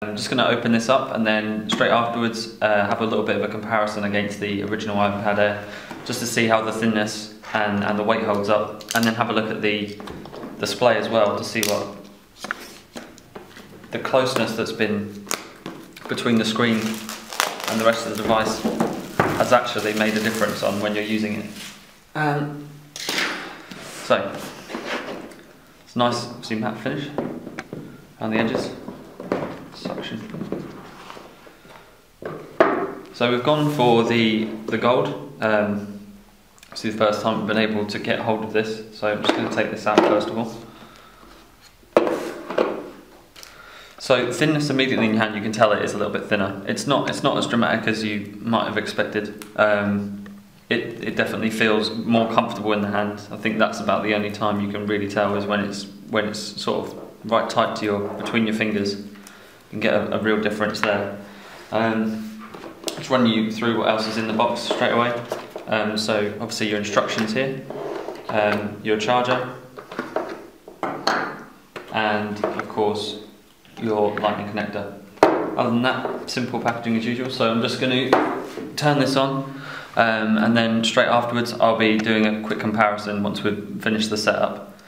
I'm just going to open this up and then straight afterwards have a little bit of a comparison against the original iPad Air, just to see how the thinness and the weight holds up, and then have a look at the display as well to see what the closeness that's been between the screen and the rest of the device has actually made a difference on when you're using it. So it's nice, see matte finish around the edges. Suction. So we've gone for the gold. This is the first time we've been able to get hold of this, so I'm just going to take this out first of all. So thinness immediately in your hand, you can tell it is a little bit thinner. It's not as dramatic as you might have expected. It definitely feels more comfortable in the hand. I think that's about the only time you can really tell is when it's sort of right tight to between your fingers. You can get a real difference there. Just run you through what else is in the box straight away. So obviously your instructions here, your charger, and of course your lightning connector. Other than that, simple packaging as usual. So I'm just going to turn this on, and then straight afterwards I'll be doing a quick comparison once we've finished the setup.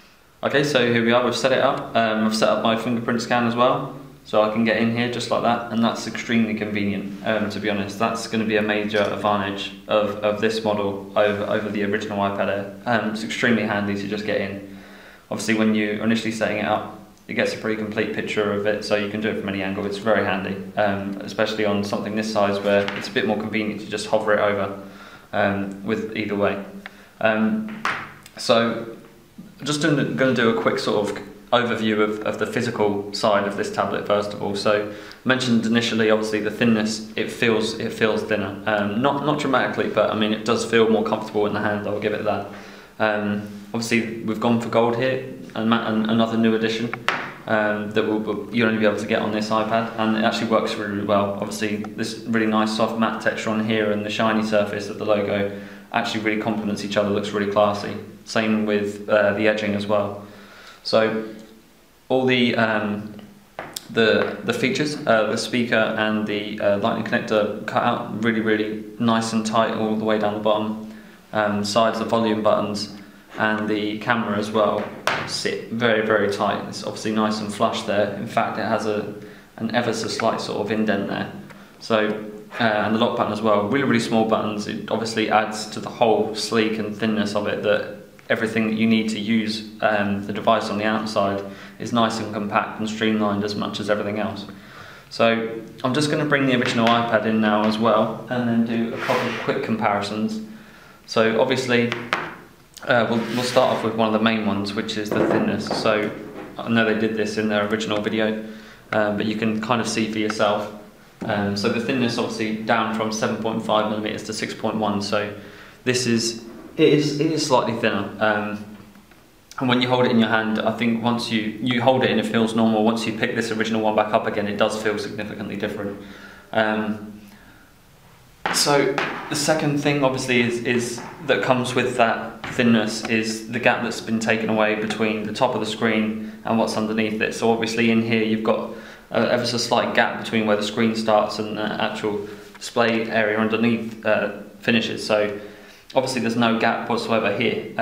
Okay, so here we are, we've set it up. I've set up my fingerprint scan as well, so I can get in here just like that, and that's extremely convenient, to be honest. That's going to be a major advantage of this model over the original iPad Air. It's extremely handy to just get in. Obviously when you're initially setting it up, it gets a pretty complete picture of it, so you can do it from any angle. It's very handy, especially on something this size where it's a bit more convenient to just hover it over with either way. So just going to do a quick sort of overview of the physical side of this tablet first of all. So mentioned initially, obviously the thinness, it feels thinner, not dramatically, but I mean it does feel more comfortable in the hand, I'll give it that. Obviously we've gone for gold here, and another new addition that you'll only be able to get on this iPad, and it actually works really well. Obviously this really nice soft matte texture on here and the shiny surface of the logo actually really complements each other, looks really classy. Same with the edging as well. So all the features, the speaker and the lightning connector cut out really nice and tight all the way down the bottom. Sides, the volume buttons and the camera as well sit very tight. It's obviously nice and flush there. In fact, it has an ever so slight sort of indent there. So and the lock button as well, really small buttons. It obviously adds to the whole sleek and thinness of it, that everything that you need to use the device on the outside is nice and compact and streamlined as much as everything else. So I'm just going to bring the original iPad in now as well, and then do a couple of quick comparisons. So obviously we'll start off with one of the main ones, which is the thinness. So I know they did this in their original video, but you can kind of see for yourself. So the thinness obviously down from 7.5mm to 6.1, so this is it is slightly thinner, and when you hold it in your hand, I think once you hold it and it feels normal, once you pick this original one back up again, it does feel significantly different. So the second thing obviously is that comes with that thinness is the gap that's been taken away between the top of the screen and what's underneath it. So obviously in here you've got ever so slight gap between where the screen starts and the actual display area underneath finishes. So obviously there's no gap whatsoever here.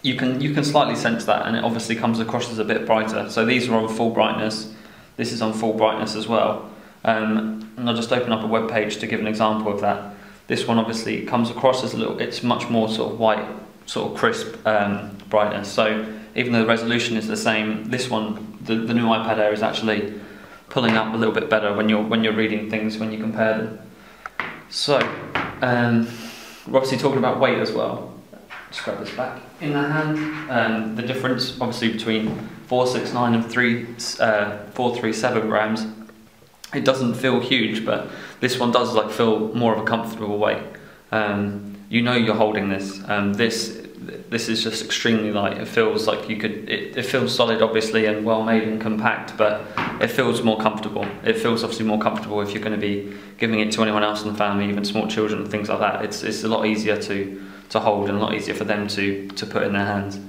You can slightly sense that, and it obviously comes across as a bit brighter. So these are on full brightness. This is on full brightness as well. And I'll just open up a web page to give an example of that. This one obviously comes across as it's much more sort of white, sort of crisp brightness. So even though the resolution is the same, this one, the new iPad Air, is actually pulling up a little bit better when you're reading things when you compare them. So we're obviously talking about weight as well. Just grab this back in the hand. The difference obviously between 469 and 437 grams. It doesn't feel huge, but this one does feel more of a comfortable weight. You know you're holding this. This is just extremely light. It feels like you could. It feels solid, obviously, and well made and compact, but it feels more comfortable. It feels obviously more comfortable if you're going to be giving it to anyone else in the family, even small children and things like that. It's a lot easier to hold and a lot easier for them to put in their hands.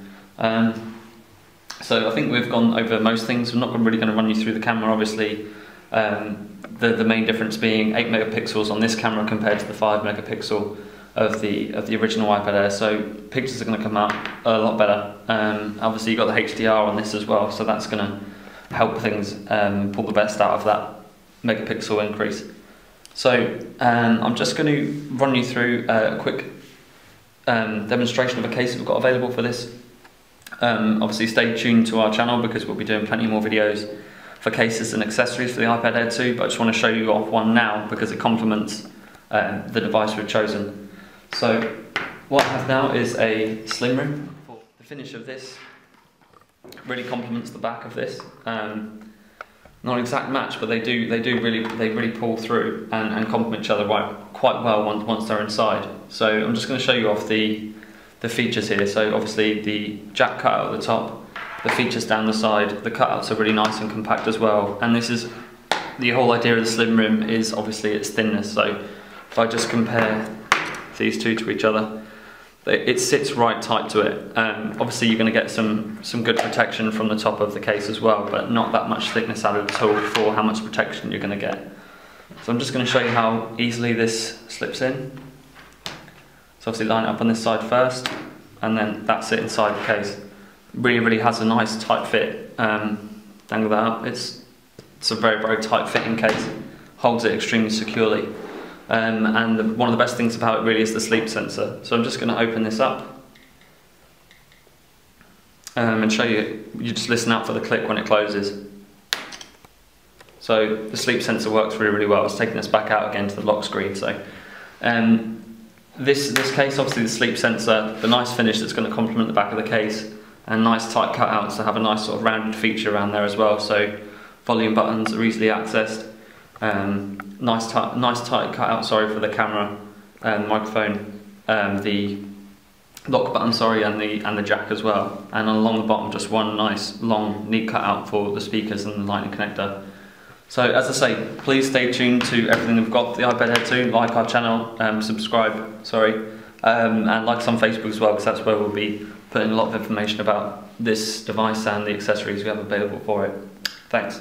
So I think we've gone over most things. I'm not really going to run you through the camera, obviously. The main difference being 8 megapixels on this camera compared to the 5 megapixel of the original iPad Air. So pictures are going to come out a lot better. Obviously you've got the HDR on this as well, so that's going to help things pull the best out of that megapixel increase. So I'm just going to run you through a quick demonstration of a case that we've got available for this. Obviously stay tuned to our channel because we'll be doing plenty more videos for cases and accessories for the iPad Air 2, but I just want to show you off one now because it complements the device we've chosen. So what I have now is a slim rim. The finish of this really complements the back of this. Not an exact match, but they really pull through and complement each other quite well once they're inside. So I'm just going to show you off the features here. So obviously the jack cutout at the top, the features down the side, the cutouts are really nice and compact as well. And this is the whole idea of the slim rim is obviously its thinness. So if I just compare these two to each other, it sits right tight to it. Obviously you're going to get some good protection from the top of the case as well, but not that much thickness added at all for how much protection you're going to get. So I'm just going to show you how easily this slips in. So obviously line it up on this side first, and then that's it inside the case. Really has a nice tight fit. Dangle that up. It's a very tight fitting case. Holds it extremely securely. And one of the best things about it really is the sleep sensor. So I'm just going to open this up and show you. You just listen out for the click when it closes. So the sleep sensor works really well. It's taking us back out again to the lock screen. So this case, obviously the sleep sensor, the nice finish that's going to complement the back of the case, and nice tight cutouts to have a nice sort of rounded feature around there as well. So volume buttons are easily accessed. Nice tight cutout, sorry, for the camera and microphone, the lock button, sorry, and the jack as well. And along the bottom, just one nice long neat cutout for the speakers and the lightning connector. So as I say, please stay tuned to everything we've got for the iPad Air 2. Like our channel, subscribe, sorry, and like us on Facebook as well, because that's where we'll be putting a lot of information about this device and the accessories we have available for it. Thanks.